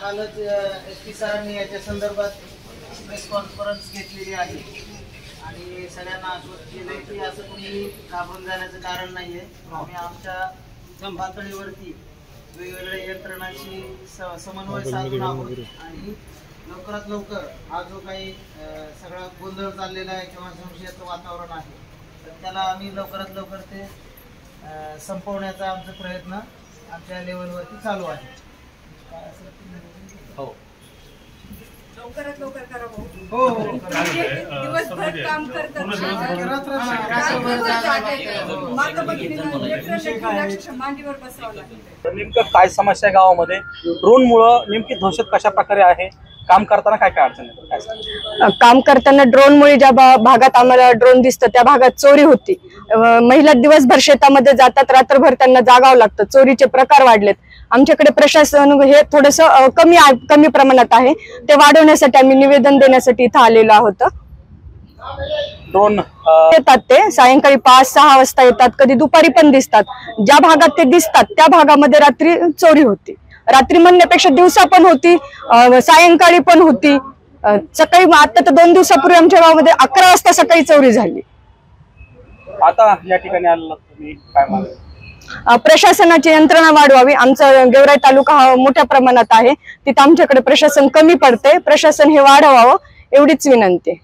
कालच SP सरांनी याच्या संदर्भात प्रेस कॉन्फरन्स घेतलेली आहे आणि सगळ्यांना आश्वस्त केलंय की असं कोणी घाबरून जाण्याचं कारण नाहीये। आम्ही आमच्या पातळीवरती वेगवेगळ्या यंत्रणांशी समन्वय साधून आहोत आणि लवकरात लवकर हा जो काही सगळा गोंधळ चाललेला आहे किंवा संशयाचं वातावरण आहे तर त्याला आम्ही लवकरात लवकर ते संपवण्याचा आमचा प्रयत्न आमच्या लेवलवरती चालू आहे। हो लवकरात लवकर करा भाऊ। हो दिवसभर काम करतात मांडीवर बसावं लागतं। नेमकं काय समस्या आहे गावामध्ये? ड्रोन मुळे नेमकी दहशत कशा प्रकारे आहे? काम करताना काय काय अडचण येतात? काम करताना ड्रोन मुळे ज्या भागात आम्हाला ड्रोन दिसतं त्या भागात चोरी होती। महिला दिवसभर शेतामध्ये जातात, रात्रभर त्यांना जागावं लागतं, चोरीचे प्रकार वाढलेत। आमच्याकडे प्रशासन हे थोडंसं कमी प्रमाणात आहे, ते वाढवण्यासाठी आम्ही निवेदन देण्यासाठी इथं आलेलो आहोत। ड्रोन येतात ते सायंकाळी 5-6 वाजता येतात, कधी दुपारी पण दिसतात। ज्या भागात ते दिसतात त्या भागामध्ये रात्री चोरी होती। रात्री म्हणण्यापेक्षा दिवसा पण होती, सायंकाळी पण होती, सकाळी। आता तर 2 दिवसापूर्वी आमच्या गावामध्ये 11 वाजता सकाळी चोरी झाली। आता या ठिकाणी आलेला तुम्ही काय मागणी? प्रशासनाची यंत्रणा वाढवावी। आमचा गेवराई तालुका हा मोठ्या प्रमाणात आहे, तिथे आमच्याकडे प्रशासन कमी पडते, प्रशासन हे वाढवावं एवढीच विनंती।